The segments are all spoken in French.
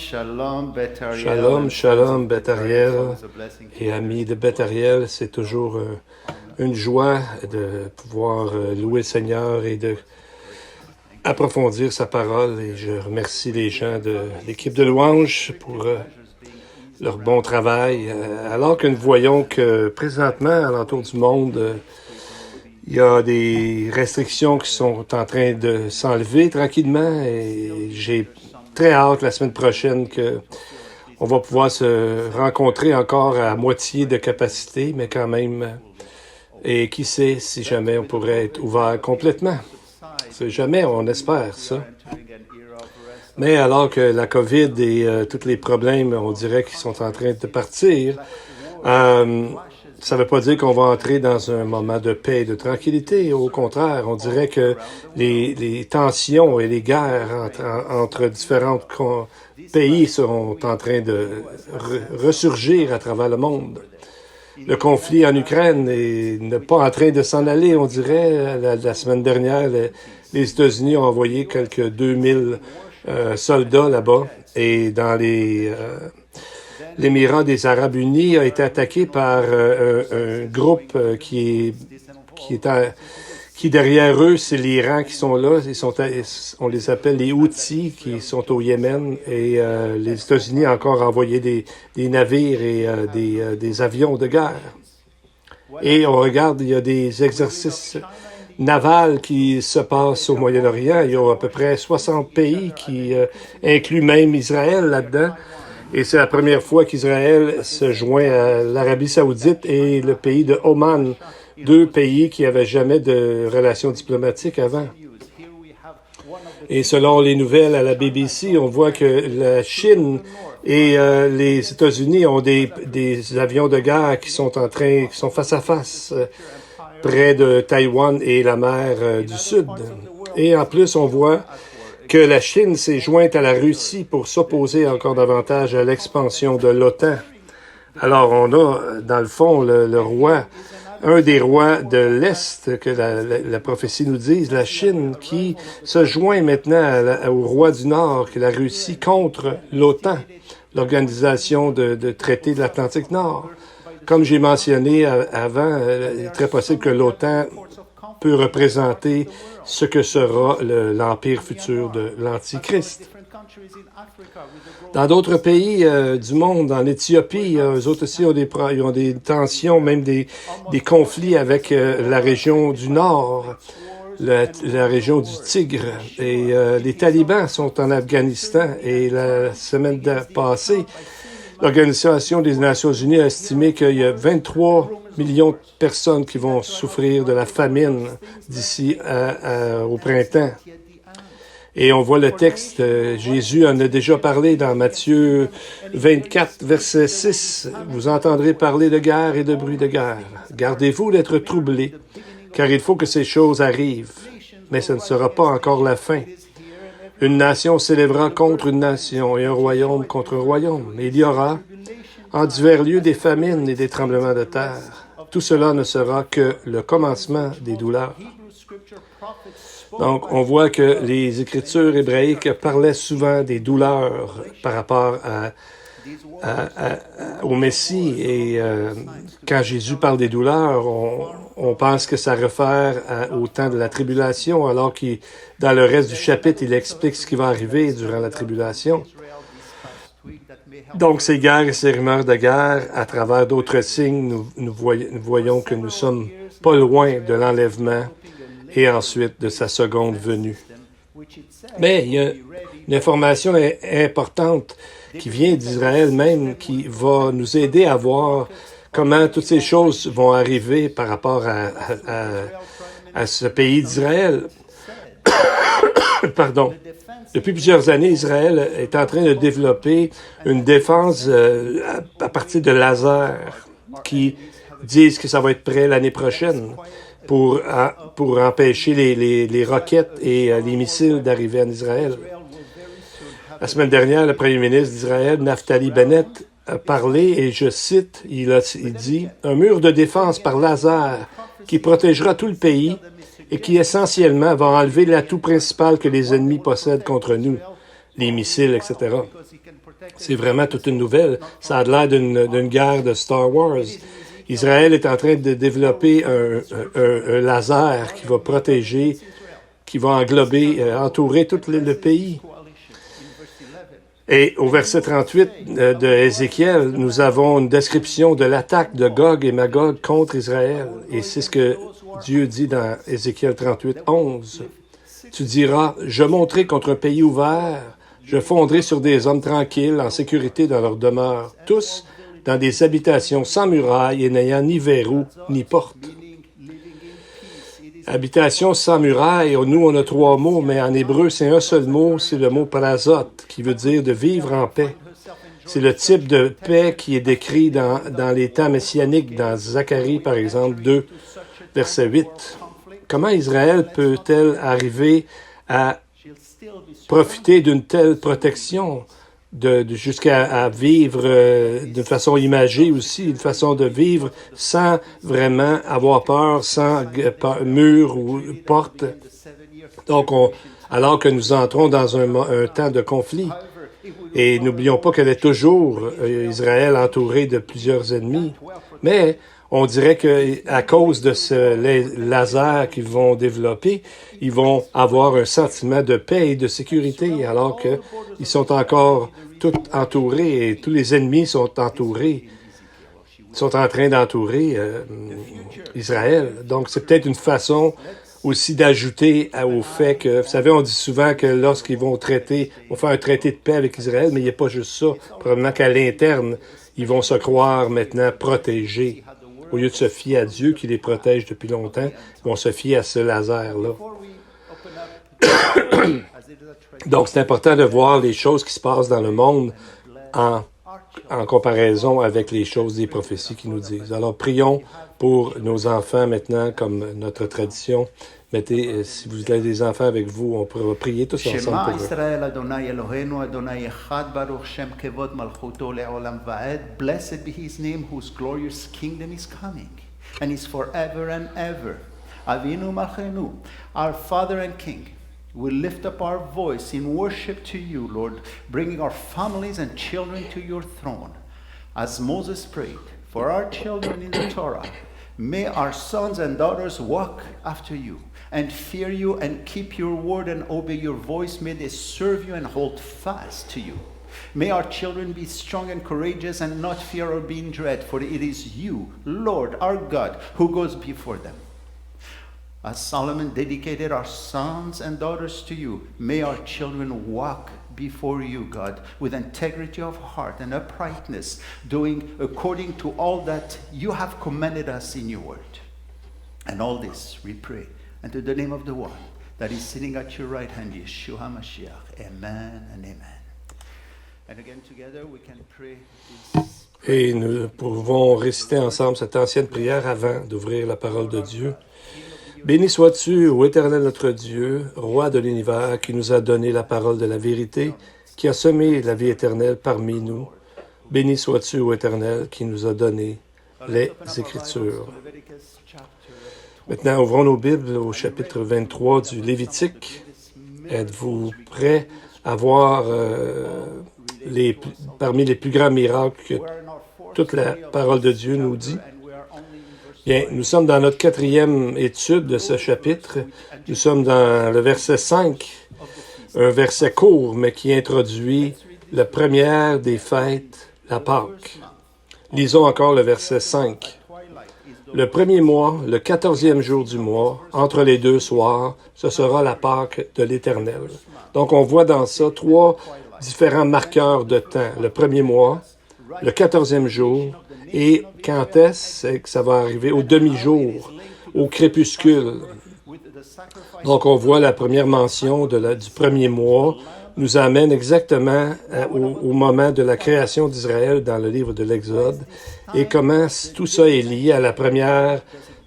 Shalom, shalom, Beth Ariel et amis de Beth Ariel. C'est toujours une joie de pouvoir louer le Seigneur et de approfondir sa parole. Et je remercie les gens de l'équipe de louange pour leur bon travail. Alors que nous voyons que présentement, à l'entour du monde, il y a des restrictions qui sont en train de s'enlever tranquillement et j'ai très hâte la semaine prochaine qu'on va pouvoir se rencontrer encore à moitié de capacité, mais quand même, et qui sait si jamais on pourrait être ouvert complètement. C'est jamais, on espère ça. Mais alors que la COVID et tous les problèmes, on dirait qu'ils sont en train de partir, ça ne veut pas dire qu'on va entrer dans un moment de paix et de tranquillité. Au contraire, on dirait que les tensions et les guerres entre différents pays seront en train de ressurgir à travers le monde. Le conflit en Ukraine n'est pas en train de s'en aller, on dirait. La semaine dernière, les États-Unis ont envoyé quelques 2000 soldats là-bas. Et dans l'Émirat des Arabes Unis a été attaqué par un groupe qui derrière eux, c'est l'Iran qui sont là. On les appelle les Houthis qui sont au Yémen. Et les États-Unis ont encore envoyé des navires et des avions de guerre. Et on regarde, il y a des exercices navals qui se passent au Moyen-Orient. Il y a à peu près 60 pays qui incluent même Israël là-dedans. Et c'est la première fois qu'Israël se joint à l'Arabie Saoudite et le pays de Oman, deux pays qui n'avaient jamais de relations diplomatiques avant. Et selon les nouvelles à la BBC, on voit que la Chine et les États-Unis ont des avions de guerre qui sont face à face près de Taïwan et la mer du Sud. Et en plus, on voit que la Chine s'est jointe à la Russie pour s'opposer encore davantage à l'expansion de l'OTAN. Alors, on a, dans le fond, le roi, un des rois de l'Est, que la prophétie nous dise, la Chine, qui se joint maintenant au roi du Nord, que la Russie, contre l'OTAN, l'organisation de traité de l'Atlantique Nord. Comme j'ai mentionné avant, il est très possible que l'OTAN peut représenter ce que sera l'empire futur de l'Antichrist. Dans d'autres pays du monde, en Éthiopie, eux autres aussi ils ont des tensions, même des conflits avec la région du Nord, la région du Tigre. Et les talibans sont en Afghanistan. Et la semaine passée, l'Organisation des Nations Unies a estimé qu'il y a 23 millions de personnes qui vont souffrir de la famine d'ici au printemps. Et on voit le texte, Jésus en a déjà parlé dans Matthieu 24, verset 6. « Vous entendrez parler de guerre et de bruit de guerre. Gardez-vous d'être troublés, car il faut que ces choses arrivent. Mais ce ne sera pas encore la fin. Une nation s'élèvera contre une nation et un royaume contre un royaume. Il y aura en divers lieux des famines et des tremblements de terre. Tout cela ne sera que le commencement des douleurs. » Donc, on voit que les Écritures hébraïques parlaient souvent des douleurs par rapport au Messie. Et quand Jésus parle des douleurs, on pense que ça réfère au temps de la tribulation, alors que dans le reste du chapitre, il explique ce qui va arriver durant la tribulation. Donc, ces guerres et ces rumeurs de guerre, à travers d'autres signes, nous voyons que nous sommes pas loin de l'enlèvement et ensuite de sa seconde venue. Mais il y a une information importante qui vient d'Israël même, qui va nous aider à voir comment toutes ces choses vont arriver par rapport à ce pays d'Israël. Pardon. Depuis plusieurs années, Israël est en train de développer une défense à partir de lasers qui disent que ça va être prêt l'année prochaine pour empêcher les roquettes et les missiles d'arriver en Israël. La semaine dernière, le premier ministre d'Israël, Naftali Bennett, a parlé, et je cite, il dit « Un mur de défense par laser qui protégera tout le pays et qui essentiellement va enlever l'atout principal que les ennemis possèdent contre nous, les missiles, etc. » C'est vraiment toute une nouvelle. Ça a l'air d'une guerre de Star Wars. Israël est en train de développer un laser qui va protéger, qui va entourer tout le pays. Et au verset 38 de Ézéchiel, nous avons une description de l'attaque de Gog et Magog contre Israël. Et c'est ce que Dieu dit dans Ézéchiel 38, 11. Tu diras, je monterai contre un pays ouvert, je fondrai sur des hommes tranquilles, en sécurité dans leur demeure, tous dans des habitations sans murailles et n'ayant ni verrou ni porte. Habitation sans muraille, nous on a 3 mots, mais en hébreu c'est un seul mot, c'est le mot prazot, qui veut dire de vivre en paix. C'est le type de paix qui est décrit dans les temps messianiques, dans Zacharie par exemple 2, verset 8. Comment Israël peut-elle arriver à profiter d'une telle protection, jusqu'à vivre d'une façon imagée aussi, une façon de vivre sans vraiment avoir peur, sans mur ou porte. Donc, alors que nous entrons dans un temps de conflit. Et n'oublions pas qu'elle est toujours, Israël, entouré de plusieurs ennemis. Mais on dirait qu'à cause de les lasers qu'ils vont développer, ils vont avoir un sentiment de paix et de sécurité, alors qu'ils sont encore tous entourés et tous les ennemis sont entourés, sont en train d'entourer Israël. Donc, c'est peut-être une façon aussi d'ajouter au fait que, vous savez, on dit souvent que lorsqu'ils vont faire un traité de paix avec Israël, mais il n'y a pas juste ça. Probablement qu'à l'interne, ils vont se croire maintenant protégés. Au lieu de se fier à Dieu qui les protège depuis longtemps, ils vont se fier à ce laser-là. Donc, c'est important de voir les choses qui se passent dans le monde en comparaison avec les choses des prophéties qui nous disent. Alors, prions pour nos enfants maintenant, comme notre tradition. Mettez, si vous avez des enfants avec vous, on pourra prier tous ensemble Shema pour eux. Israël Adonai Eloheinu Adonai Echad Baruch Shem Kevod Malchuto Le'olam Va'ed. Blessed be his name whose glorious kingdom is coming and is forever and ever. Avinu Malchenu, our Father and King, we lift up our voice in worship to you, Lord, bringing our families and children to your throne. As Moses prayed for our children in the Torah, may our sons and daughters walk after you and fear you and keep your word and obey your voice. May they serve you and hold fast to you. May our children be strong and courageous and not fear or be in dread, for it is you, Lord, our God, who goes before them. As Solomon dedicated our sons and daughters to you, may our children walk before you, God, with integrity of heart and uprightness, doing according to all that you have commanded us in your word. And all this we pray, and to the name of the one that is sitting at your right hand, Yeshua Mashiach. Amen and amen. And again together we can pray this. Et nous pouvons réciter ensemble cette ancienne prière avant d'ouvrir la parole de Dieu. Béni sois-tu, ô Éternel notre Dieu, Roi de l'univers, qui nous a donné la parole de la vérité, qui a semé la vie éternelle parmi nous. Béni sois-tu, ô Éternel, qui nous a donné les Écritures. Maintenant, ouvrons nos Bibles au chapitre 23 du Lévitique. Êtes-vous prêts à voir parmi les plus grands miracles que toute la parole de Dieu nous dit? Bien, nous sommes dans notre 4e étude de ce chapitre. Nous sommes dans le verset 5, un verset court, mais qui introduit la première des fêtes, la Pâque. Lisons encore le verset 5. Le premier mois, le 14e jour du mois, entre les 2 soirs, ce sera la Pâque de l'Éternel. Donc, on voit dans ça 3 différents marqueurs de temps. Le premier mois, le 14e jour, et quand est-ce que ça va arriver? Au demi-jour, au crépuscule. Donc, on voit la première mention du premier mois nous amène exactement au moment de la création d'Israël dans le livre de l'Exode et comment tout ça est lié à la première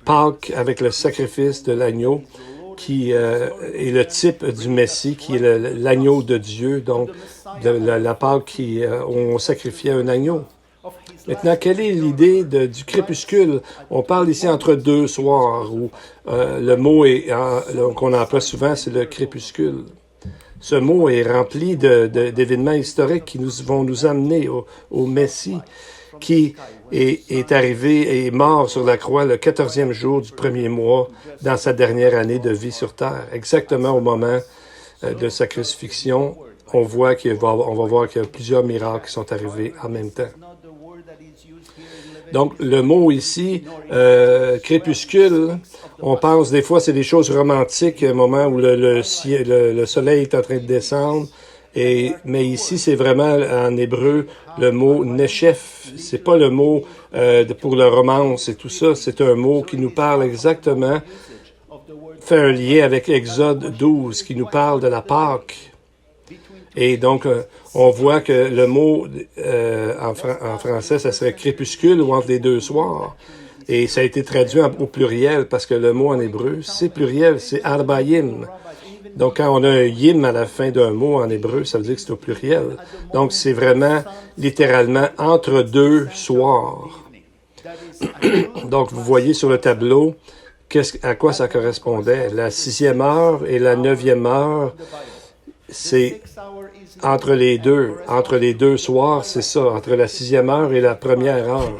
Pâque avec le sacrifice de l'agneau qui est le type du Messie, qui est l'agneau de Dieu, donc de la Pâque où on sacrifiait un agneau. Maintenant, quelle est l'idée du crépuscule? On parle ici entre 2 soirs, où le mot qu'on emploie souvent, c'est le crépuscule. Ce mot est rempli d'événements historiques qui vont nous amener au Messie qui est arrivé et est mort sur la croix le 14e jour du premier mois dans sa dernière année de vie sur terre. Exactement au moment de sa crucifixion, on va voir qu'il y a plusieurs miracles qui sont arrivés en même temps. Donc, le mot ici, crépuscule, on pense des fois c'est des choses romantiques, un moment où le soleil est en train de descendre, mais ici c'est vraiment en hébreu le mot neshef. C'est pas le mot pour le romance et tout ça, c'est un mot qui nous parle exactement, fait un lien avec Exode 12, qui nous parle de la Pâque. Et donc, on voit que le mot en français, ça serait crépuscule ou entre les deux soirs. Et ça a été traduit au pluriel parce que le mot en hébreu, c'est pluriel, c'est arbaïm. Donc, quand on a un yim à la fin d'un mot en hébreu, ça veut dire que c'est au pluriel. Donc, c'est vraiment littéralement entre deux soirs. Donc, vous voyez sur le tableau à quoi ça correspondait. La 6e heure et la 9e heure, c'est entre les deux soirs, c'est ça, entre la 6e heure et la première heure.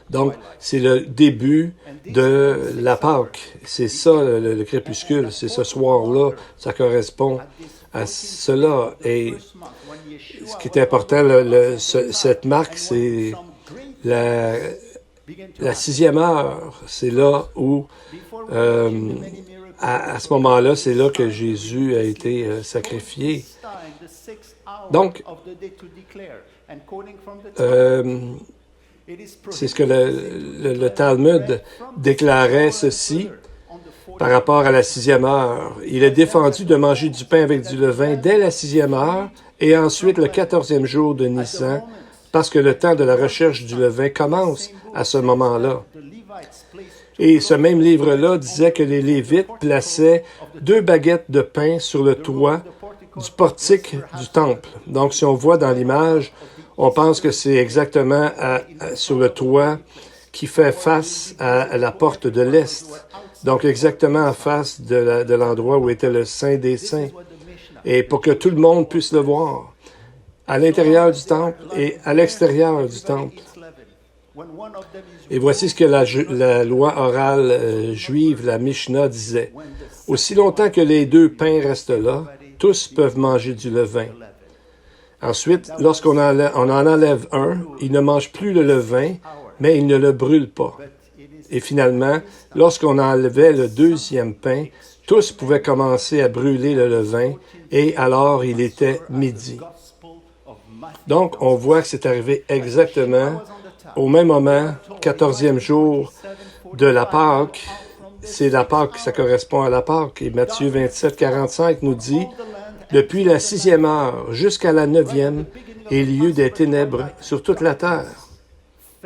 Donc, c'est le début de la Pâque. C'est ça, le crépuscule, c'est ce soir-là, ça correspond à cela. Et ce qui est important, cette marque, c'est la 6e heure. C'est là où... à ce moment-là, c'est là que Jésus a été sacrifié. Donc, c'est ce que le Talmud déclarait ceci par rapport à la 6e heure. Il est défendu de manger du pain avec du levain dès la 6e heure et ensuite le 14e jour de Nissan, parce que le temps de la recherche du levain commence à ce moment-là. Et ce même livre-là disait que les Lévites plaçaient 2 baguettes de pain sur le toit du portique du temple. Donc, si on voit dans l'image, on pense que c'est exactement sur le toit qui fait face à la porte de l'Est. Donc, exactement en face de l'endroit où était le Saint des Saints. Et pour que tout le monde puisse le voir, à l'intérieur du temple et à l'extérieur du temple. Et voici ce que la loi orale juive, la Mishnah, disait. Aussi longtemps que les 2 pains restent là, tous peuvent manger du levain. Ensuite, lorsqu'on en enlève un, il ne mange plus le levain, mais il ne le brûle pas. Et finalement, lorsqu'on enlevait le 2e pain, tous pouvaient commencer à brûler le levain, et alors il était midi. Donc, on voit que c'est arrivé exactement au même moment, 14e jour de la Pâque. C'est la Pâque, ça correspond à la Pâque. Et Matthieu 27, 45 nous dit « Depuis la 6e heure jusqu'à la 9e, il y eut des ténèbres sur toute la terre. »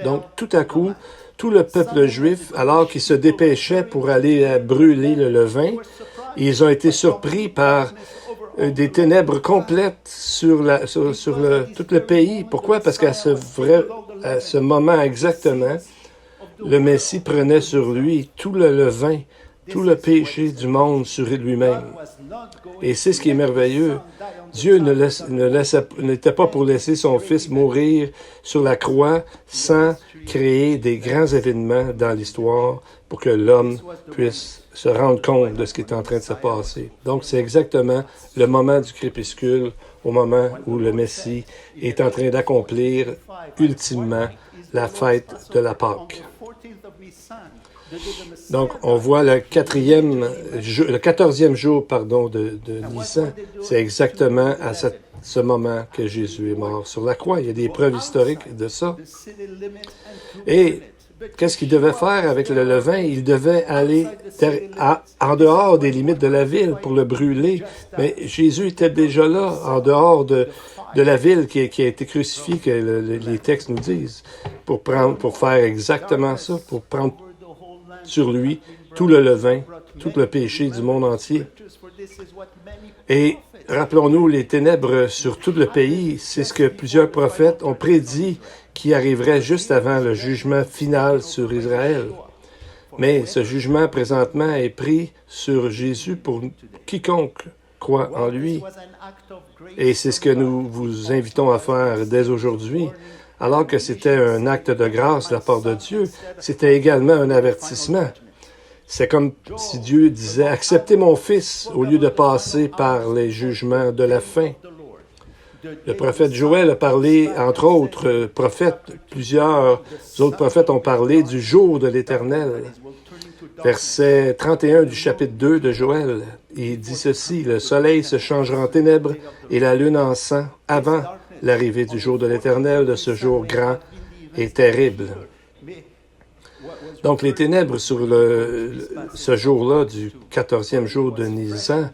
Donc, tout à coup, tout le peuple juif, alors qu'il se dépêchait pour aller brûler le levain, ils ont été surpris par des ténèbres complètes sur tout le pays. Pourquoi? Parce qu'à ce moment exactement, le Messie prenait sur lui tout le levain, tout le péché du monde sur lui-même. Et c'est ce qui est merveilleux. Dieu n'était pas pour laisser son Fils mourir sur la croix sans créer des grands événements dans l'histoire pour que l'homme puisse se rendre compte de ce qui est en train de se passer. Donc, c'est exactement le moment du crépuscule, au moment où le Messie est en train d'accomplir ultimement la fête de la Pâque. Donc, on voit le 14e jour de Nissan. C'est exactement à ce moment que Jésus est mort sur la croix. Il y a des preuves historiques de ça. Et qu'est-ce qu'il devait faire avec le levain? Il devait aller en dehors des limites de la ville pour le brûler. Mais Jésus était déjà là, en dehors de la ville qui a été crucifiée, que les textes nous disent, pour faire exactement ça, pour prendre sur lui tout le levain, tout le péché du monde entier. Et rappelons-nous, les ténèbres sur tout le pays, c'est ce que plusieurs prophètes ont prédit qui arriverait juste avant le jugement final sur Israël. Mais ce jugement, présentement, est pris sur Jésus pour quiconque croient en lui. Et c'est ce que nous vous invitons à faire dès aujourd'hui. Alors que c'était un acte de grâce de la part de Dieu, c'était également un avertissement. C'est comme si Dieu disait « Acceptez mon fils » au lieu de passer par les jugements de la fin. Le prophète Joël a parlé, entre autres prophètes, plusieurs autres prophètes ont parlé du jour de l'Éternel. Verset 31 du chapitre 2 de Joël, il dit ceci, « Le soleil se changera en ténèbres et la lune en sang avant l'arrivée du jour de l'Éternel, de ce jour grand et terrible. » Donc, les ténèbres sur ce jour-là, du 14e jour de Nisan,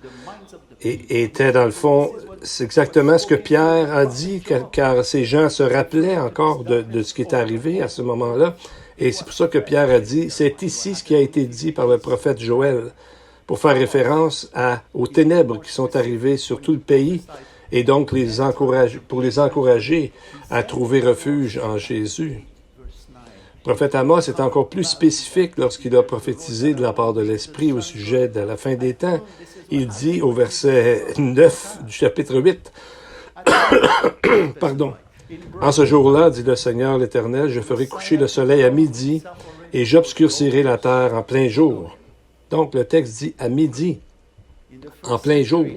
étaient dans le fond, c'est exactement ce que Pierre a dit, car ces gens se rappelaient encore de ce qui est arrivé à ce moment-là. Et c'est pour ça que Pierre a dit, c'est ici ce qui a été dit par le prophète Joël, pour faire référence aux ténèbres qui sont arrivées sur tout le pays, et donc pour les encourager à trouver refuge en Jésus. Le prophète Amos est encore plus spécifique lorsqu'il a prophétisé de la part de l'Esprit au sujet de la fin des temps. Il dit au verset 9 du chapitre 8, pardon, « En ce jour-là, dit le Seigneur l'Éternel, je ferai coucher le soleil à midi et j'obscurcirai la terre en plein jour. » Donc le texte dit « à midi, en plein jour ».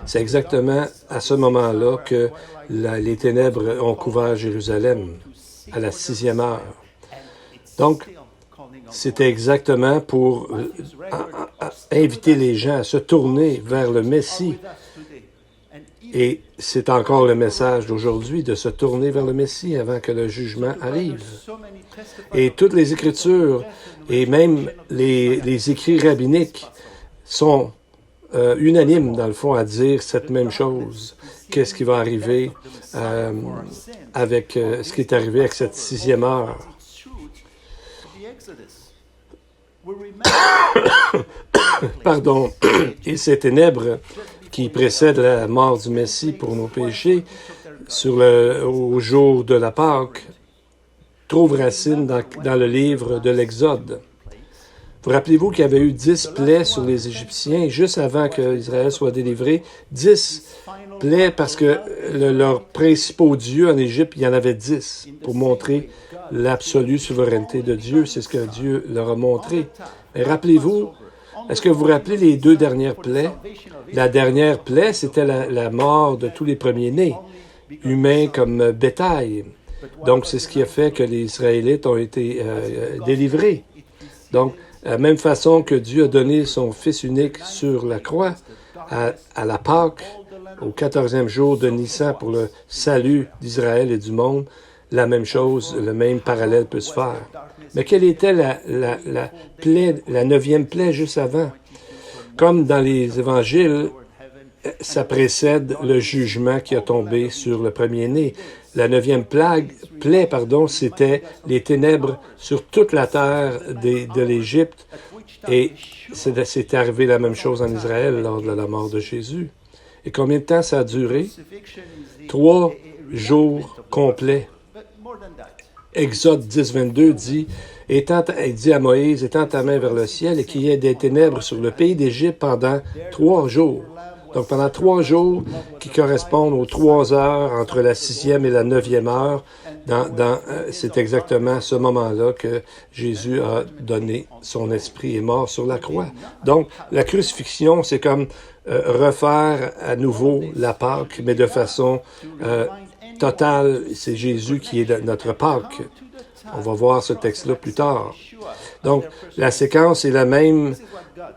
C'est exactement à ce moment-là que les ténèbres ont couvert Jérusalem, à la 6e heure. Donc, c'était exactement pour inviter les gens à se tourner vers le Messie. Et c'est encore le message d'aujourd'hui, de se tourner vers le Messie avant que le jugement arrive. Et toutes les Écritures, et même les écrits rabbiniques, sont unanimes, dans le fond, à dire cette même chose. Qu'est-ce qui va arriver avec ce qui est arrivé avec cette 6e heure? Pardon. Et ces ténèbres qui précèdent la mort du Messie pour nos péchés au jour de la Pâque trouvent racine dans le livre de l'Exode. Vous rappelez-vous qu'il y avait eu 10 plaies sur les Égyptiens juste avant qu'Israël soit délivré. 10 plaies parce que leurs principaux dieux en Égypte, il y en avait 10 pour montrer l'absolue souveraineté de Dieu. C'est ce que Dieu leur a montré. Mais rappelez-vous, est-ce que vous vous rappelez les 2 dernières plaies? La dernière plaie, c'était la mort de tous les premiers-nés, humains comme bétail. Donc, c'est ce qui a fait que les Israélites ont été délivrés. Donc, de la même façon que Dieu a donné son Fils unique sur la croix, à la Pâque, au 14e jour de Nissan pour le salut d'Israël et du monde, la même chose, le même parallèle peut se faire. Mais quelle était la plaie, la 9e plaie juste avant? Comme dans les évangiles, ça précède le jugement qui a tombé sur le premier-né. La 9e plaie, c'était les ténèbres sur toute la terre de l'Égypte. Et c'est arrivé la même chose en Israël lors de la mort de Jésus. Et combien de temps ça a duré? 3 jours complets. Exode 10, 22 dit, il dit à Moïse, « Étends ta main vers le ciel et qu'il y ait des ténèbres sur le pays d'Égypte pendant 3 jours. » Donc, pendant 3 jours qui correspondent aux 3 heures entre la 6e et la 9e heure, c'est exactement à ce moment-là que Jésus a donné son esprit et mort sur la croix. Donc, la crucifixion, c'est comme refaire à nouveau la Pâque, mais de façon totale. C'est Jésus qui est notre Pâque. On va voir ce texte-là plus tard. Donc, la séquence est la même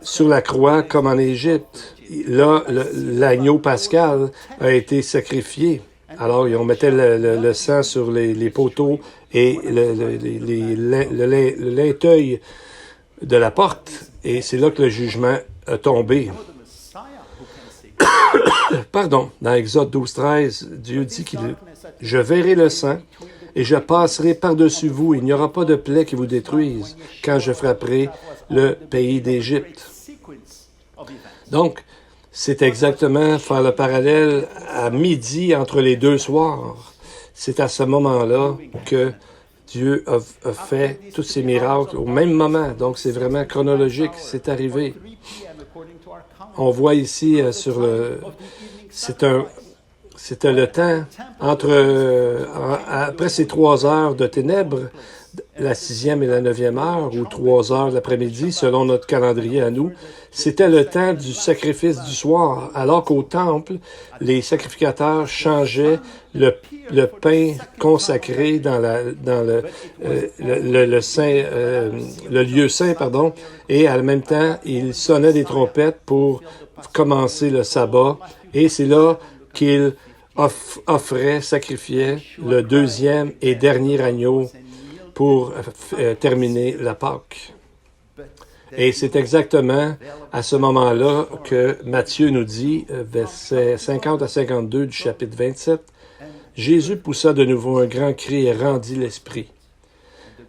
sur la croix comme en Égypte. Là, l'agneau pascal a été sacrifié. Alors, on mettait le sang sur les poteaux et le linteuil de la porte. Et c'est là que le jugement a tombé. Pardon, dans Exode 12, 13, Dieu dit je verrai le sang et je passerai par-dessus vous. Il n'y aura pas de plaie qui vous détruise quand je frapperai le pays d'Égypte. Donc, c'est exactement faire le parallèle à midi entre les 2 soirs. C'est à ce moment-là que Dieu a fait tous ces miracles au même moment. Donc, c'est vraiment chronologique. C'est arrivé. on voit ici c'était le temps après ces 3 heures de ténèbres, la 6e et la 9e heure, ou 3 heures de l'après-midi, selon notre calendrier à nous, c'était le temps du sacrifice du soir, alors qu'au temple, les sacrificateurs changeaient le pain consacré dans le lieu saint, et en même temps, ils sonnaient des trompettes pour commencer le sabbat, et c'est là qu'ils sacrifiaient le 2e et dernier agneau pour terminer la Pâque. Et c'est exactement à ce moment-là que Matthieu nous dit, versets 50 à 52 du chapitre 27, « Jésus poussa de nouveau un grand cri et rendit l'esprit.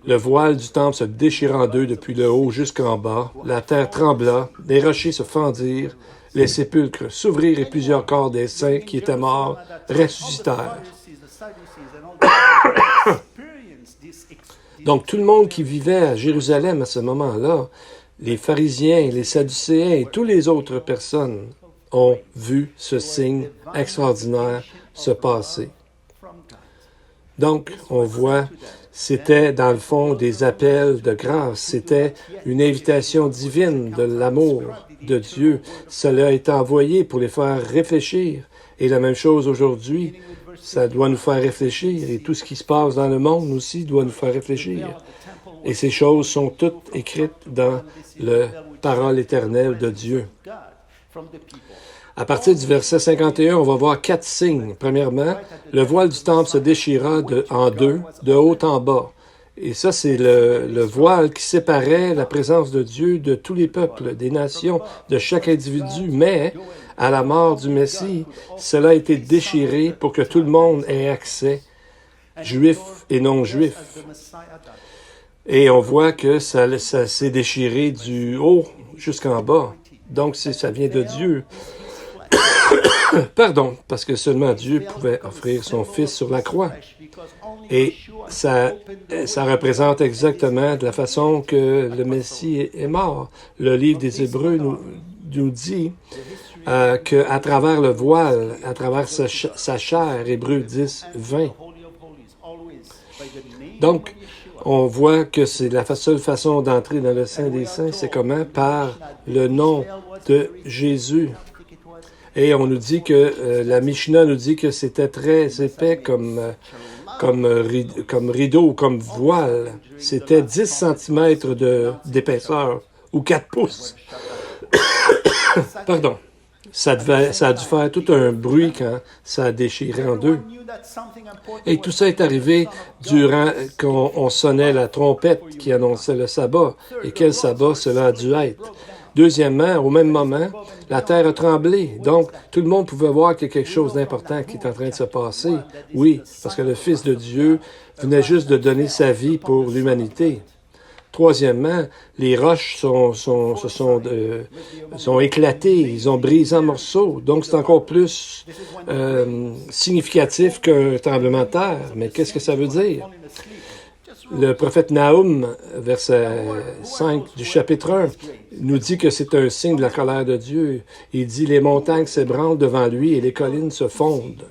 Le voile du temple se déchira en deux depuis le haut jusqu'en bas, la terre trembla, les rochers se fendirent, les sépulcres s'ouvrirent et plusieurs corps des saints qui étaient morts ressuscitèrent. » Donc, tout le monde qui vivait à Jérusalem à ce moment-là, les pharisiens, les sadducéens et toutes les autres personnes ont vu ce signe extraordinaire se passer. Donc, on voit, c'était dans le fond des appels de grâce, c'était une invitation divine de l'amour de Dieu. Cela a été envoyé pour les faire réfléchir. Et la même chose aujourd'hui, ça doit nous faire réfléchir. Et tout ce qui se passe dans le monde aussi doit nous faire réfléchir. Et ces choses sont toutes écrites dans la parole éternelle de Dieu. À partir du verset 51, on va voir 4 signes. Premièrement, le voile du temple se déchira en deux, de haut en bas. Et ça, c'est le voile qui séparait la présence de Dieu de tous les peuples, des nations, de chaque individu. Mais, à la mort du Messie, cela a été déchiré pour que tout le monde ait accès, juifs et non-juifs. Et on voit que ça s'est déchiré du haut jusqu'en bas. Donc, ça vient de Dieu. Pardon, parce que seulement Dieu pouvait offrir son Fils sur la croix. Et ça représente exactement de la façon que le Messie est mort. Le livre des Hébreux nous dit qu'à travers le voile, à travers sa chair, Hébreux 10, 20. Donc, on voit que c'est la seule façon d'entrer dans le Saint des Saints, c'est comment? Par le nom de Jésus. Et on nous dit que, la Mishnah nous dit que c'était très épais comme rideau, comme voile. C'était 10 cm d'épaisseur, ou 4 pouces. Pardon. Ça a dû faire tout un bruit quand ça a déchiré en deux. Et tout ça est arrivé durant qu'on sonnait la trompette qui annonçait le sabbat. Et quel sabbat cela a dû être? Deuxièmement, au même moment, la terre a tremblé. Donc, tout le monde pouvait voir qu'il y a quelque chose d'important qui est en train de se passer. Oui, parce que le Fils de Dieu venait juste de donner sa vie pour l'humanité. Troisièmement, les roches se sont éclatées, ils ont brisé en morceaux. Donc, c'est encore plus significatif qu'un tremblement de terre. Mais qu'est-ce que ça veut dire? Le prophète Nahum, verset 5 du chapitre 1, nous dit que c'est un signe de la colère de Dieu. Il dit « Les montagnes s'ébranlent devant lui et les collines se fondent ».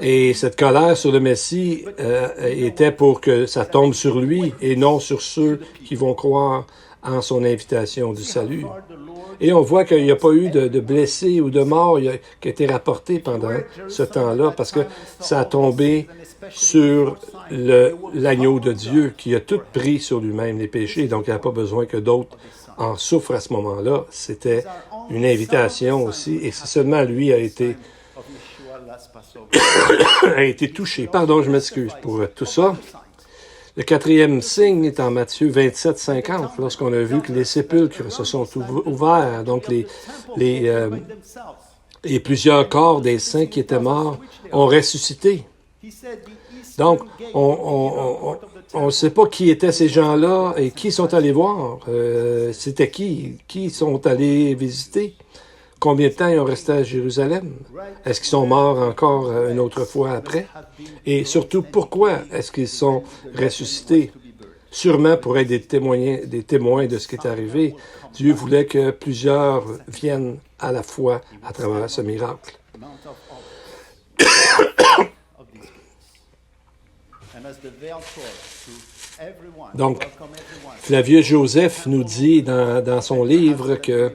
Et cette colère sur le Messie était pour que ça tombe sur lui et non sur ceux qui vont croire en son invitation du salut. Et on voit qu'il n'y a pas eu de blessés ou de morts qui a été rapporté pendant ce temps-là parce que ça a tombé sur l'agneau de Dieu qui a tout pris sur lui-même les péchés. Donc, il n'y a pas besoin que d'autres en souffrent à ce moment-là. C'était une invitation aussi et c'est seulement lui a été touché. Pardon, je m'excuse pour tout ça. Le 4e signe est en Matthieu 27, 50, lorsqu'on a vu que les sépulcres se sont ouverts, donc et plusieurs corps des saints qui étaient morts ont ressuscité. Donc, on ne sait pas qui étaient ces gens-là et qui sont allés voir. C'était qui sont allés visiter. Combien de temps ils ont resté à Jérusalem? Est-ce qu'ils sont morts encore une autre fois après? Et surtout, pourquoi est-ce qu'ils sont ressuscités? sûrement pour être des témoins de ce qui est arrivé. Dieu voulait que plusieurs viennent à la fois à travers ce miracle. Donc, Flavius Joseph nous dit dans son livre que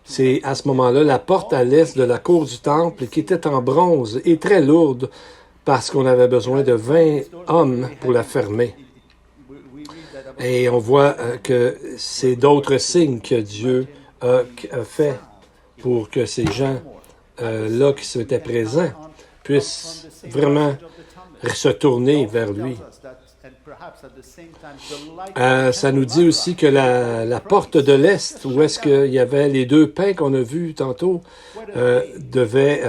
c'est à ce moment-là la porte à l'est de la cour du temple qui était en bronze et très lourde parce qu'on avait besoin de 20 hommes pour la fermer. Et on voit que c'est d'autres signes que Dieu a fait pour que ces gens-là qui étaient présents puissent vraiment se tourner vers lui. Ça nous dit aussi que la porte de l'Est, où est-ce qu'il y avait les deux pains qu'on a vus tantôt, devait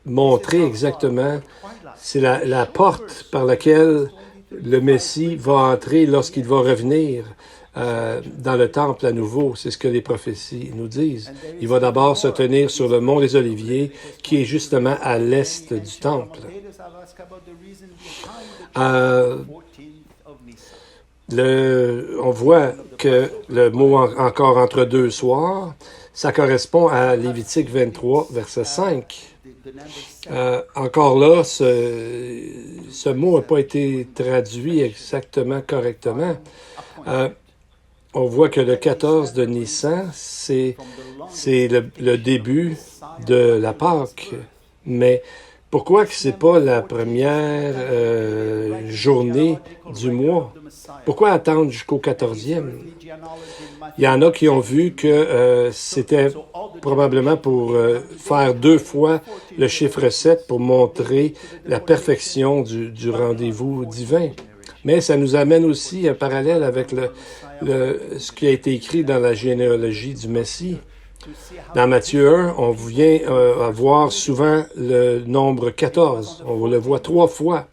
montrer exactement, c'est la porte par laquelle le Messie va entrer lorsqu'il va revenir dans le temple à nouveau. C'est ce que les prophéties nous disent. Il va d'abord se tenir sur le mont des Oliviers, qui est justement à l'est du temple. On voit que le mot encore entre deux soirs, ça correspond à Lévitique 23, verset 5. Encore là, ce mot n'a pas été traduit exactement correctement. On voit que le 14 de Nissan, c'est le début de la Pâque. Mais pourquoi que c'est pas la première journée du mois? Pourquoi attendre jusqu'au 14e? Il y en a qui ont vu que c'était probablement pour faire 2 fois le chiffre 7 pour montrer la perfection du rendez-vous divin. Mais ça nous amène aussi un parallèle avec ce qui a été écrit dans la généalogie du Messie. Dans Matthieu 1, on vient voir souvent le nombre 14. On le voit 3 fois.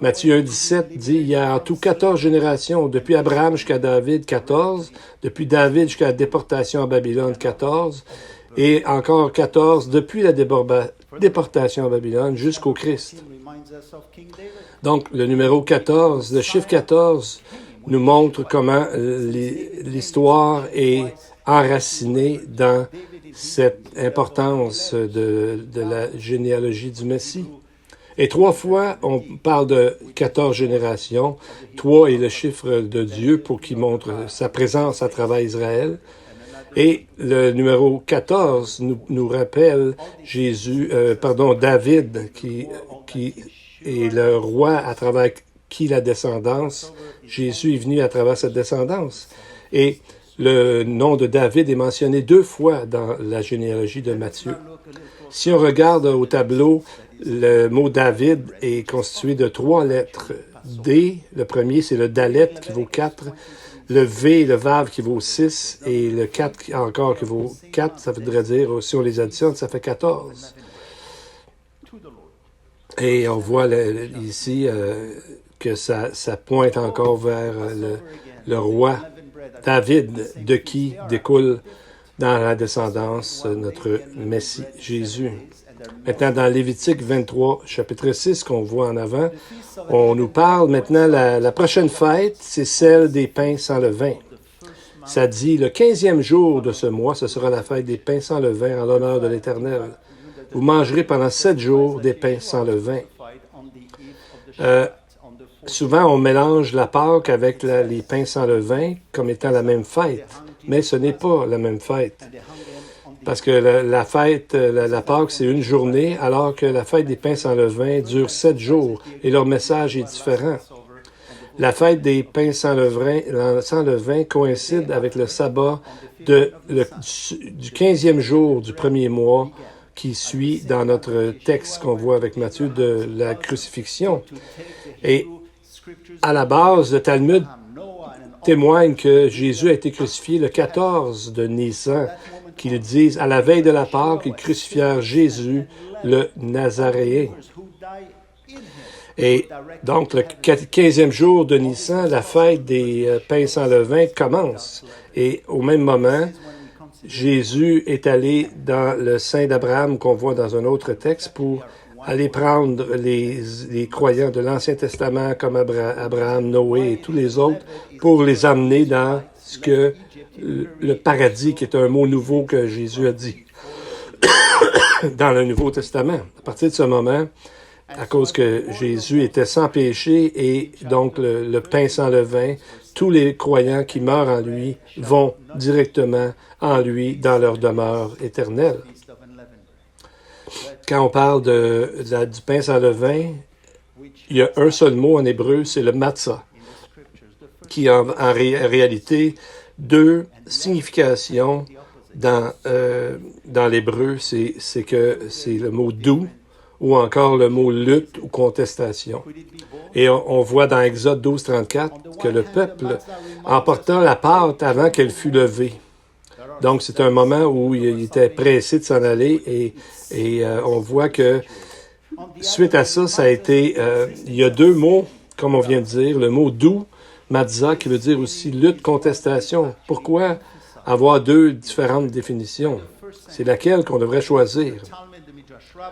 Matthieu 1, 17 dit, il y a en tout 14 générations, depuis Abraham jusqu'à David, 14, depuis David jusqu'à la déportation à Babylone, 14, et encore 14 depuis la déportation à Babylone jusqu'au Christ. Donc, le numéro 14, le chiffre 14, nous montre comment l'histoire est enracinée dans cette importance de la généalogie du Messie. Et 3 fois, on parle de 14 générations. 3 est le chiffre de Dieu pour qu'il montre sa présence à travers Israël. Et le numéro 14 nous rappelle David, qui est le roi à travers qui la descendance. Jésus est venu à travers cette descendance. Et le nom de David est mentionné 2 fois dans la généalogie de Matthieu. Si on regarde au tableau, le mot David est constitué de 3 lettres. D, le premier, c'est le Dalet qui vaut 4. Le V, le Vav qui vaut 6. Et le 4 encore qui vaut 4. Ça voudrait dire, si on les additionne, ça fait 14. Et on voit ici que ça pointe encore vers le roi David, de qui découle dans la descendance notre Messie Jésus. Maintenant, dans Lévitique 23, chapitre 6, qu'on voit en avant, on nous parle maintenant, la prochaine fête, c'est celle des pains sans levain. Ça dit, le 15e jour de ce mois, ce sera la fête des pains sans levain en l'honneur de l'Éternel. Vous mangerez pendant 7 jours des pains sans levain. Souvent, on mélange la Pâque avec les pains sans levain comme étant la même fête, mais ce n'est pas la même fête. Parce que la fête, la Pâque, c'est une journée, alors que la fête des pains sans levain dure 7 jours, et leur message est différent. La fête des pains sans levain coïncide avec le sabbat du 15e jour du premier mois qui suit dans notre texte qu'on voit avec Matthieu de la crucifixion. Et à la base, le Talmud témoigne que Jésus a été crucifié le 14 de Nissan, qu'ils disent, à la veille de la Pâque, ils crucifièrent Jésus, le Nazaréen. Et donc, le 15e jour de Nissan, la fête des pains sans levain commence. Et au même moment, Jésus est allé dans le sein d'Abraham, qu'on voit dans un autre texte, pour aller prendre les croyants de l'Ancien Testament comme Abraham, Noé et tous les autres pour les amener dans ce que le paradis, qui est un mot nouveau que Jésus a dit dans le Nouveau Testament. À partir de ce moment, à cause que Jésus était sans péché et donc le pain sans levain, tous les croyants qui meurent en lui vont directement en lui dans leur demeure éternelle. Quand on parle du pain sans levain, il y a un seul mot en hébreu, c'est le matzah, qui a en réalité deux significations dans l'hébreu. C'est que c'est le mot doux ou encore le mot lutte ou contestation. Et on voit dans Exode 12, 34 que le peuple emporta la pâte avant qu'elle fût levée. Donc, c'est un moment où il était pressé de s'en aller et on voit que suite à ça, ça a été... il y a deux mots, comme on vient de dire, le mot doux, matzah, qui veut dire aussi lutte, contestation. Pourquoi avoir deux différentes définitions? C'est laquelle qu'on devrait choisir?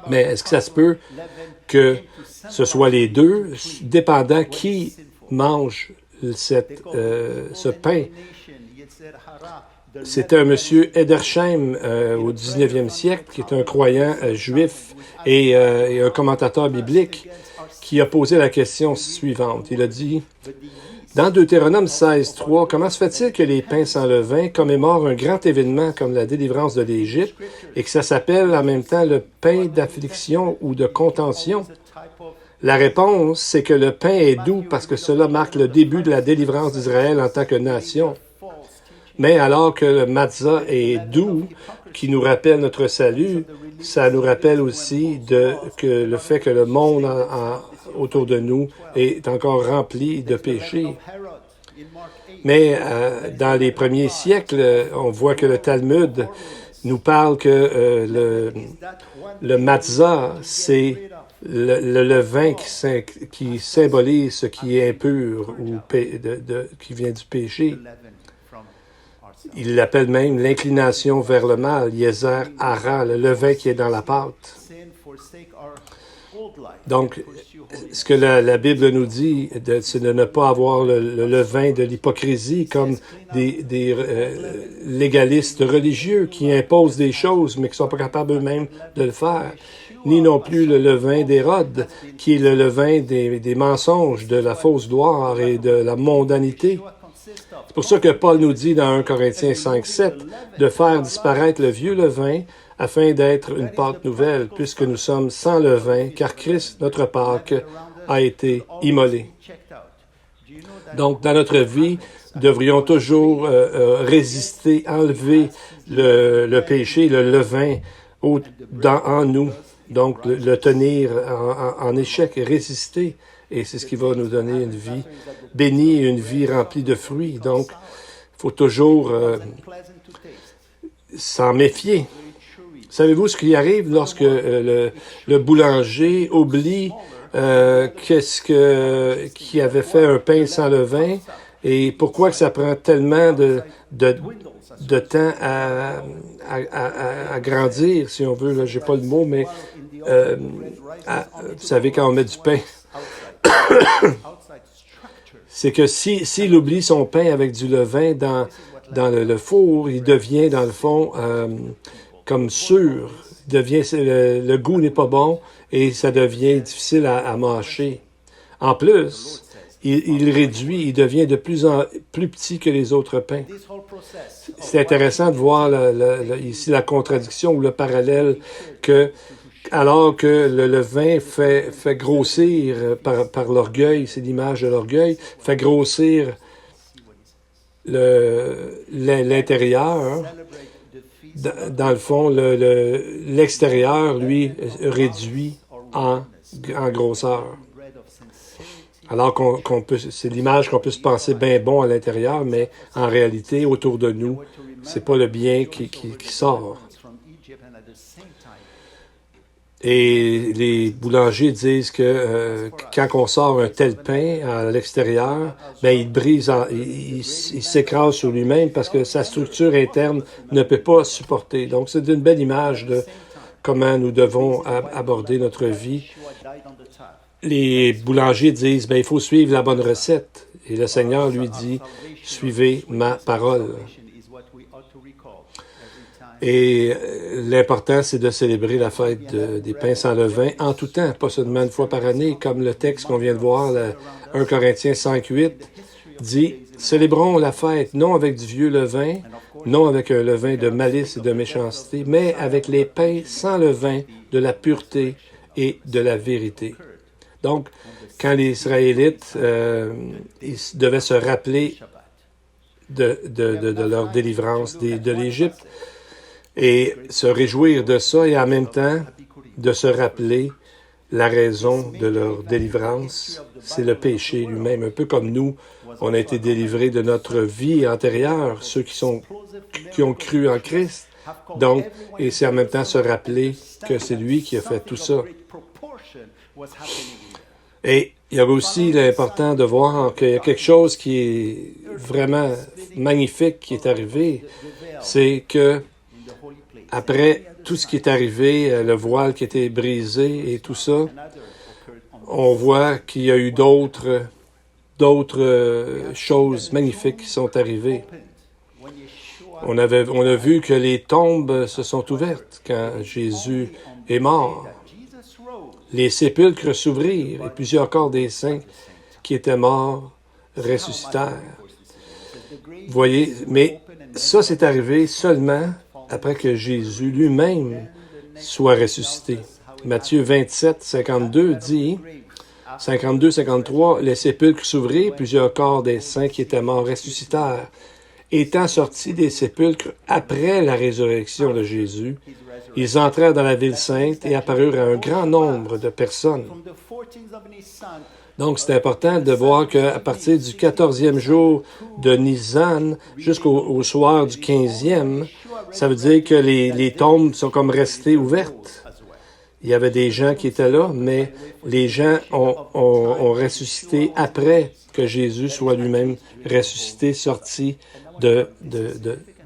Mais est-ce que ça se peut que ce soit les deux, dépendant qui mange ce pain? C'était un monsieur Edersheim au 19e siècle, qui est un croyant juif et un commentateur biblique, qui a posé la question suivante. Il a dit, dans Deutéronome 16.3, comment se fait-il que les pains sans levain commémorent un grand événement comme la délivrance de l'Égypte et que ça s'appelle en même temps le pain d'affliction ou de contention? La réponse, c'est que le pain est doux parce que cela marque le début de la délivrance d'Israël en tant que nation. Mais alors que le matzah est doux, qui nous rappelle notre salut, ça nous rappelle aussi que le fait que le monde autour de nous est encore rempli de péchés. Mais dans les premiers siècles, on voit que le Talmud nous parle que le matzah, c'est le levain qui symbolise ce qui est impur ou qui vient du péché. Il l'appelle même l'inclination vers le mal, Yezer Hara, le levain qui est dans la pâte. Donc, ce que la Bible nous dit, c'est de ne pas avoir le levain de l'hypocrisie comme des légalistes religieux qui imposent des choses, mais qui ne sont pas capables eux-mêmes de le faire. Ni non plus le levain d'Hérode, qui est le levain des mensonges, de la fausse gloire et de la mondanité. C'est pour ça que Paul nous dit dans 1 Corinthiens 5.7 de faire disparaître le vieux levain afin d'être une Pâque nouvelle, puisque nous sommes sans levain, car Christ, notre Pâque, a été immolé. Donc, dans notre vie, nous devrions toujours résister, enlever le péché, le levain en nous. Donc, le tenir en échec et résister. Et c'est ce qui va nous donner une vie bénie et une vie remplie de fruits. Donc, il faut toujours s'en méfier. Savez-vous ce qui arrive lorsque le boulanger oublie qui avait fait un pain sans levain et pourquoi que ça prend tellement de temps à grandir, si on veut, là, j'ai pas le mot, mais vous savez, quand on met du pain, c'est que s'il oublie son pain avec du levain dans le four, il devient, dans le fond, comme sûr. Le goût n'est pas bon et ça devient difficile à mâcher. En plus, il réduit, il devient de plus en plus petit que les autres pains. C'est intéressant de voir ici la contradiction ou le parallèle que alors que le levain fait grossir par l'orgueil, c'est l'image de l'orgueil, fait grossir l'intérieur, dans le fond, l'extérieur, lui, réduit en grosseur. Alors c'est l'image qu'on peut se penser bien bon à l'intérieur, mais en réalité, autour de nous, c'est pas le bien qui sort. Et les boulangers disent que quand on sort un tel pain à l'extérieur, ben il brise, il s'écrase sur lui-même parce que sa structure interne ne peut pas supporter. Donc c'est une belle image comment nous devons aborder notre vie. Les boulangers disent, il faut suivre la bonne recette. Et le Seigneur lui dit, suivez ma parole. Et l'important, c'est de célébrer la fête des pains sans levain en tout temps, pas seulement une fois par année, comme le texte qu'on vient de voir, 1 Corinthiens 5:8, dit « Célébrons la fête, non avec du vieux levain, non avec un levain de malice et de méchanceté, mais avec les pains sans levain de la pureté et de la vérité. » Donc, quand les Israélites ils devaient se rappeler de leur délivrance de l'Égypte, et se réjouir de ça et en même temps de se rappeler la raison de leur délivrance, c'est le péché lui-même. Un peu comme nous, on a été délivrés de notre vie antérieure, ceux qui ont cru en Christ. Donc, et c'est en même temps se rappeler que c'est lui qui a fait tout ça. Et il y a aussi l'important de voir qu'il y a quelque chose qui est vraiment magnifique qui est arrivé, c'est que après tout ce qui est arrivé, le voile qui a été brisé et tout ça, on voit qu'il y a eu d'autres choses magnifiques qui sont arrivées. On a vu que les tombes se sont ouvertes quand Jésus est mort. Les sépulcres s'ouvrirent et plusieurs corps des saints qui étaient morts ressuscitèrent. Vous voyez, mais ça, c'est arrivé seulement après que Jésus lui-même soit ressuscité. Matthieu 27, 52 dit, 52, 53, les sépulcres s'ouvrirent, plusieurs corps des saints qui étaient morts ressuscitèrent. Étant sortis des sépulcres après la résurrection de Jésus, ils entrèrent dans la ville sainte et apparurent à un grand nombre de personnes. Donc, c'est important de voir qu'à partir du 14e jour de Nisan jusqu'au soir du 15e, ça veut dire que les tombes sont comme restées ouvertes. Il y avait des gens qui étaient là, mais les gens ont ressuscité après que Jésus soit lui-même ressuscité, sorti de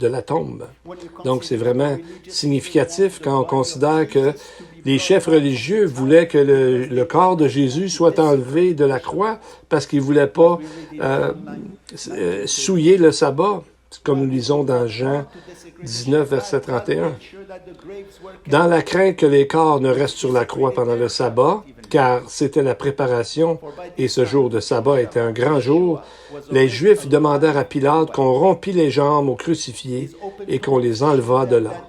la tombe. Donc, c'est vraiment significatif quand on considère que les chefs religieux voulaient que le corps de Jésus soit enlevé de la croix parce qu'ils ne voulaient pas souiller le sabbat, comme nous lisons dans Jean 19, verset 31. Dans la crainte que les corps ne restent sur la croix pendant le sabbat, car c'était la préparation, et ce jour de sabbat était un grand jour, les Juifs demandèrent à Pilate qu'on rompît les jambes aux crucifiés et qu'on les enlevât de là.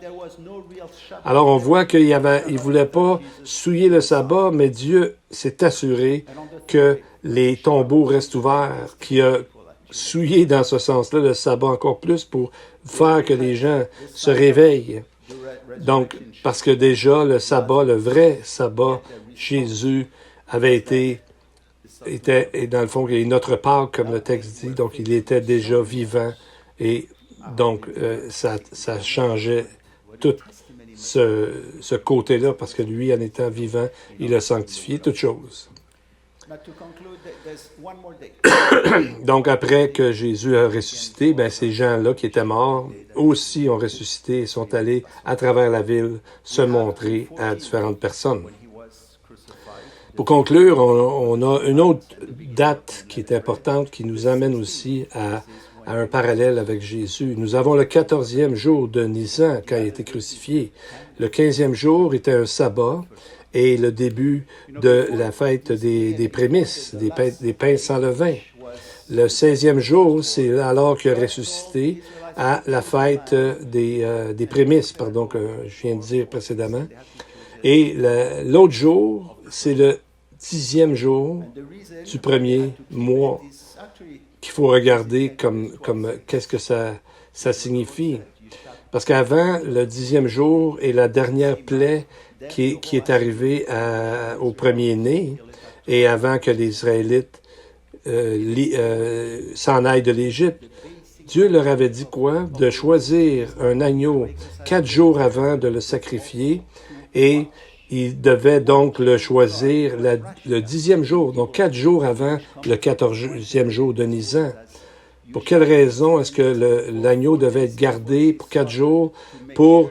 Alors on voit qu'il ne voulait pas souiller le sabbat, mais Dieu s'est assuré que les tombeaux restent ouverts, qui a souillé dans ce sens-là le sabbat encore plus pour faire que les gens se réveillent. Donc, parce que déjà, le sabbat, le vrai sabbat, Jésus avait était dans le fond, il est notre Pâque, comme le texte dit, donc il était déjà vivant, et donc ça changeait tout ce côté-là, parce que lui, en étant vivant, il a sanctifié toutes choses. Donc, après que Jésus a ressuscité, ces gens-là qui étaient morts aussi ont ressuscité et sont allés à travers la ville se montrer à différentes personnes. Pour conclure, on a une autre date qui est importante qui nous amène aussi à un parallèle avec Jésus. Nous avons le 14e jour de Nisan quand il a été crucifié. Le 15e jour était un sabbat. Et le début de la fête des prémices, des pains sans levain. Le 16e jour, c'est alors qu'il a ressuscité à la fête des prémices, que je viens de dire précédemment. Et l'autre jour, c'est le 10e jour du premier mois qu'il faut regarder comme qu'est-ce que ça signifie. Parce qu'avant, le 10e jour est la dernière plaie qui est arrivé au premier-né, et avant que les Israélites s'en aillent de l'Égypte, Dieu leur avait dit quoi? De choisir un agneau 4 jours avant de le sacrifier, et ils devaient donc le choisir le 10e jour, donc 4 jours avant le 14e jour de Nisan. Pour quelle raison est-ce que l'agneau devait être gardé pour 4 jours? Pour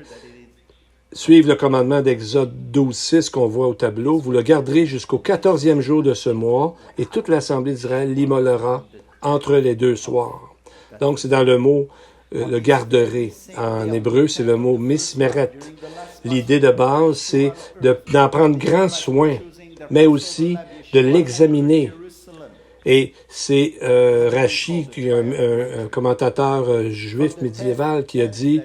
suivre le commandement d'Exode 12:6 qu'on voit au tableau. Vous le garderez jusqu'au 14e jour de ce mois, et toute l'Assemblée d'Israël l'immolera entre les 2 soirs. Donc, c'est dans le mot le garderez. En hébreu, c'est le mot mismeret. L'idée de base, c'est d'en prendre grand soin, mais aussi de l'examiner. Et c'est Rashi, un commentateur juif médiéval, qui a dit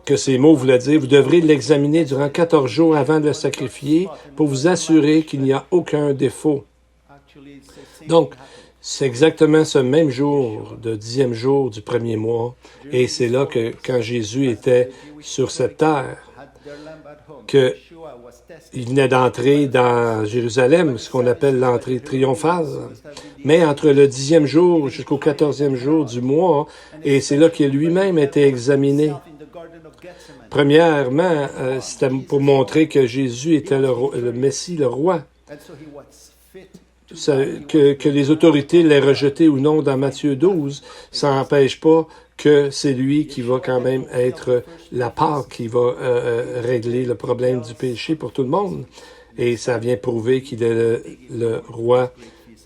que ces mots voulaient dire « Vous devrez l'examiner durant 14 jours avant de le sacrifier pour vous assurer qu'il n'y a aucun défaut. » Donc, c'est exactement ce même jour, le 10e jour du premier mois, et c'est là que, quand Jésus était sur cette terre, qu'il venait d'entrer dans Jérusalem, ce qu'on appelle l'entrée triomphale. Mais entre le 10e jour jusqu'au 14e jour du mois, et c'est là qu'il lui-même était examiné. Premièrement, c'était pour montrer que Jésus était le Messie, le roi. Que les autorités l'aient rejeté ou non dans Matthieu 12, ça n'empêche pas que c'est lui qui va quand même être la part qui va régler le problème du péché pour tout le monde. Et ça vient prouver qu'il est le roi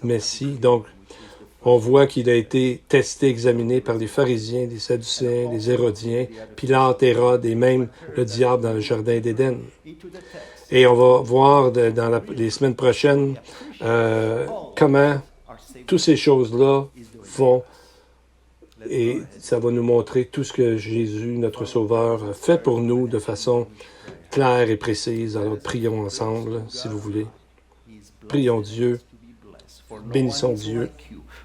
Messie. Donc, on voit qu'il a été testé, examiné par les pharisiens, les sadducéens, les hérodiens, Pilate, Hérode et même le diable dans le jardin d'Éden. Et on va voir dans les semaines prochaines comment toutes ces choses-là vont, et ça va nous montrer tout ce que Jésus, notre Sauveur, fait pour nous de façon claire et précise. Alors prions ensemble, si vous voulez. Prions Dieu. Bénissons Dieu.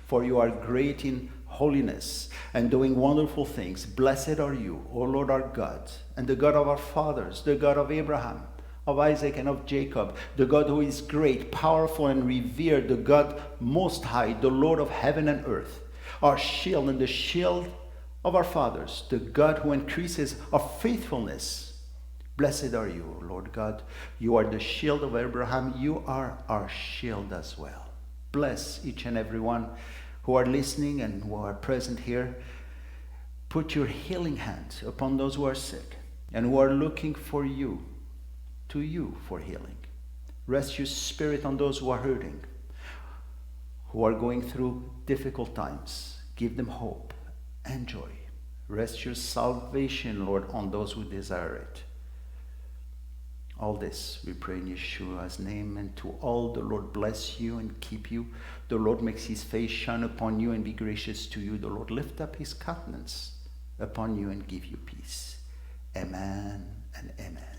For you are great in holiness and doing wonderful things. Blessed are you, O Lord our God, and the God of our fathers, the God of Abraham, of Isaac, and of Jacob, the God who is great, powerful, and revered, the God most high, the Lord of heaven and earth, our shield and the shield of our fathers, the God who increases our faithfulness. Blessed are you, Lord God. You are the shield of Abraham. You are our shield as well. Bless each and every one who are listening and who are present here. Put your healing hand upon those who are sick and who are looking for you, to you for healing. Rest your spirit on those who are hurting, who are going through difficult times. Give them hope and joy. Rest your salvation, Lord, on those who desire it. All this we pray in Yeshua's name, and to all the Lord bless you and keep you. The Lord makes his face shine upon you and be gracious to you. The Lord lift up his countenance upon you and give you peace. Amen and amen.